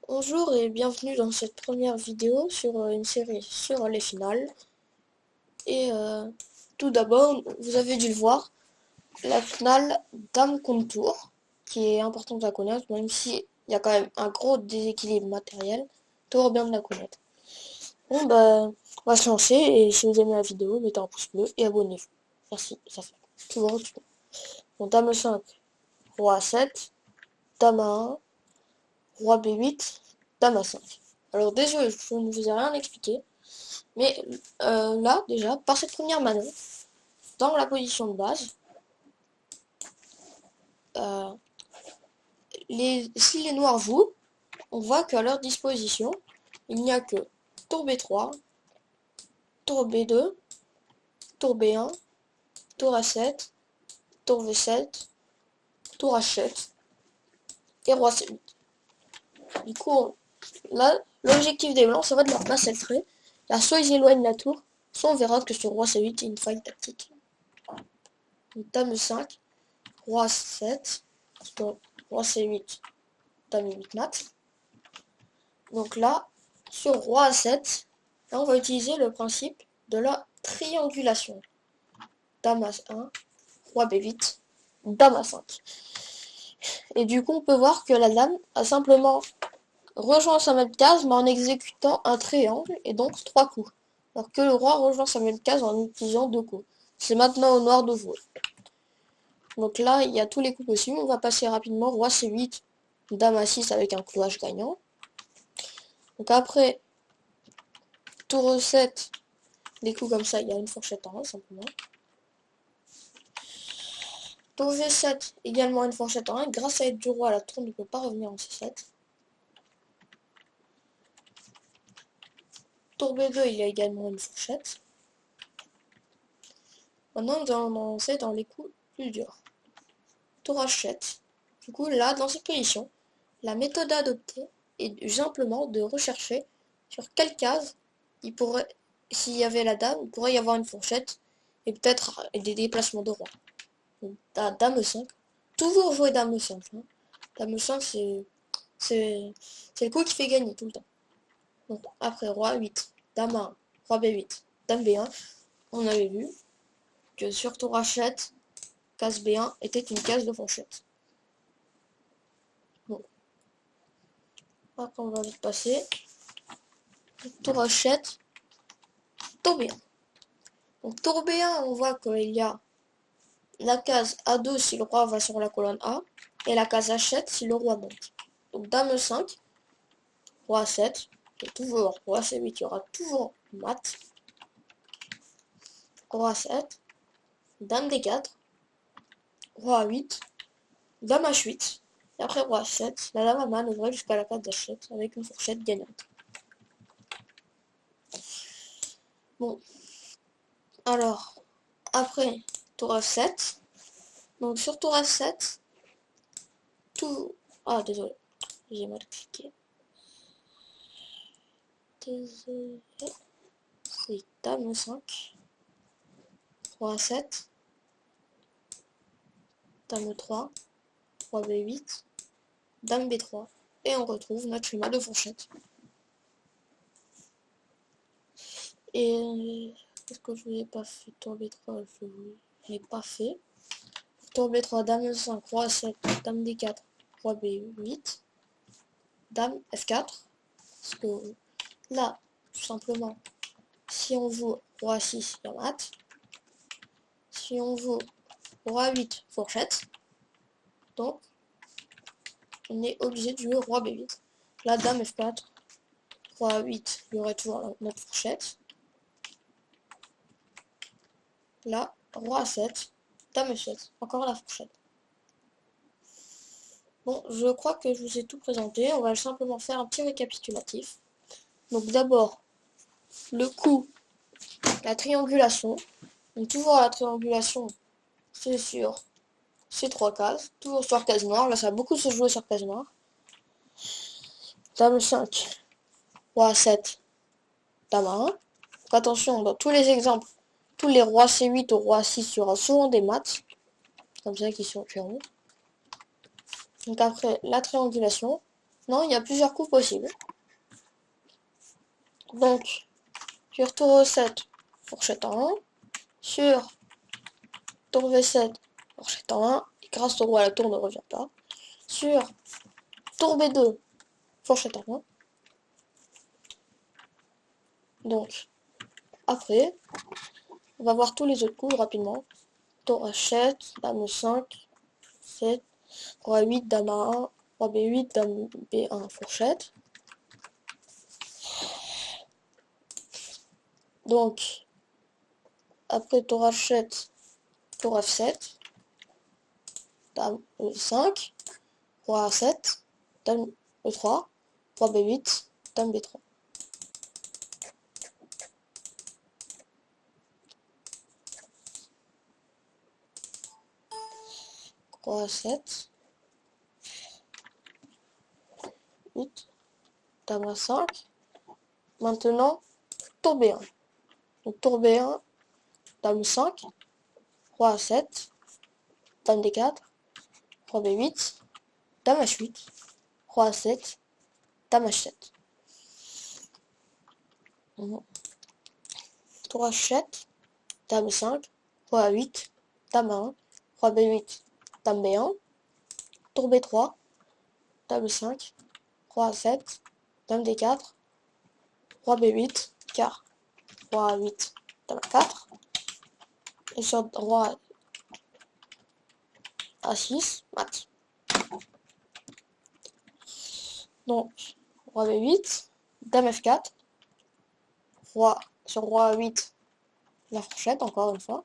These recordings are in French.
Bonjour et bienvenue dans cette première vidéo sur une série sur les finales. Et tout d'abord, vous avez dû le voir, la finale Dame contre Tour, qui est importante à connaître, même si il y a quand même un gros déséquilibre matériel, toujours bien de la connaître. Bon bah, on va se lancer et si vous aimez la vidéo, mettez un pouce bleu et abonnez-vous. Merci, ça fait toujours du bien. Bon, Dame 5, Roi A7, Dame A1, Roi B8, Dame A5. Alors désolé, je ne vous ai rien expliqué. Mais là, déjà, par cette première manœuvre, dans la position de base, euh, si les noirs jouent, on voit qu'à leur disposition, il n'y a que tour B3, tour B2, tour B1, tour A7, tour V7, tour H7 et roi C8. Du coup, là, l'objectif des blancs, ça va de leur passer le trait. Là, soit ils éloignent la tour, soit on verra que sur roi C8, il y a une faille tactique. Donc, dame 5, roi 7, roi C8, dame 8 mat. Donc là, sur roi A7, là on va utiliser le principe de la triangulation. Dame A1, roi B8, dame A5. Et du coup, on peut voir que la dame a simplement rejoint sa même case, mais en exécutant un triangle, et donc 3 coups. Alors que le roi rejoint sa même case en utilisant 2 coups. C'est maintenant au noir de jouer. Donc là, il y a tous les coups possibles. On va passer rapidement roi C8, dame A6 avec un clouage gagnant. Donc après, tour E7, des coups comme ça, il y a une fourchette en haut, simplement. Tour G7, également une fourchette en 1. Grâce à l'aide du roi, la tour ne peut pas revenir en C7. Tour B2, il y a également une fourchette. Maintenant, nous allons avancer dans les coups plus durs. Tour H7. Du coup, là, dans cette position, la méthode à adopter est simplement de rechercher sur quelle case il pourrait, s'il y avait la dame, il pourrait y avoir une fourchette et peut-être des déplacements de roi. Donc, dame 5. Toujours jouer dame 5. Hein. Dame 5, c'est le coup qui fait gagner tout le temps. Donc après roi 8, dame 1, roi B8, dame B1, on avait vu que sur tour H7, case B1 était une case de fourchette. Bon. Après on va vite passer. Tour H7, tour B1. Donc tour B1, on voit qu'il y a la case A2 si le roi va sur la colonne A, et la case H7 si le roi monte. Donc dame 5, roi 7, et toujours roi C8, il y aura toujours mat. Roi 7, dame D4, roi 8, dame H8, et après roi 7, la dame a manœuvré jusqu'à la case d'H7 avec une fourchette gagnante. Bon, alors, après tour F7, donc sur tour F7, tout... Ah, désolé, j'ai mal cliqué. Désolé. Oui, dame 5, roi 7, dame 3, roi B8, dame B3, et on retrouve notre schéma de fourchette. Et qu'est-ce que je vous ai pas fait? Tour B3, je vous l'ai pas fait. Tour B3, dame 5, roi 7, dame D4, roi B8, dame F4. Parce que là, tout simplement, si on joue roi 6, il y a mat. Si on joue roi 8, fourchette. Donc, on est obligé de jouer roi B8. Là, dame F4, roi 8, il y aurait toujours notre fourchette. Là, roi 7, dame F7, encore la fourchette. Bon, je crois que je vous ai tout présenté. On va simplement faire un petit récapitulatif. Donc d'abord, le coup, la triangulation. Donc toujours la triangulation, c'est sur ces 3 cases. Toujours sur case noire. Là, ça va beaucoup se jouer sur case noire. Dame 5, roi 7, dame 1. Donc, attention, dans tous les exemples, tous les rois C8 au roi 6, il y aura souvent des maths. Comme ça qui sont différents. Donc après, la triangulation. Non, il y a plusieurs coups possibles. Donc, sur tour E7, fourchette en 1. Sur tour V7, fourchette en 1. Et grâce au roi, la tour ne revient pas. Sur tour B2, fourchette en 1. Donc, après, on va voir tous les autres coups rapidement. Tour H7, dame E5, 7, roi 8, dame A1, roi B8, dame B1, fourchette. Donc, après tour H7, tour F7, dame E5, roi A7, dame E3, roi B8, dame B3. Roi A7, 8, dame A5. Maintenant, tour B1. Donc tour B1, dame 5, roi A7, dame D4, roi B8, dame H8, roi A7, dame H7. Tour H7, dame 5, roi A8, dame 1, roi B8, dame B1, tour B3, dame 5, roi A7, dame D4, roi B8, quart, roi A8, dame A4, et sur roi A6, mat. Donc, roi B8, dame F4, roi sur roi A8, la fourchette, encore une fois,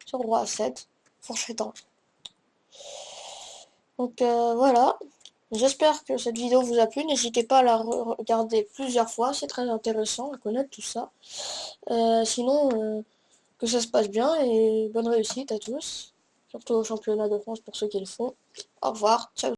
sur roi A7, fourchette en. Donc voilà, j'espère que cette vidéo vous a plu, n'hésitez pas à la regarder plusieurs fois, c'est très intéressant à connaître tout ça. Sinon, que ça se passe bien et bonne réussite à tous, surtout au championnat de France pour ceux qui le font. Au revoir, ciao.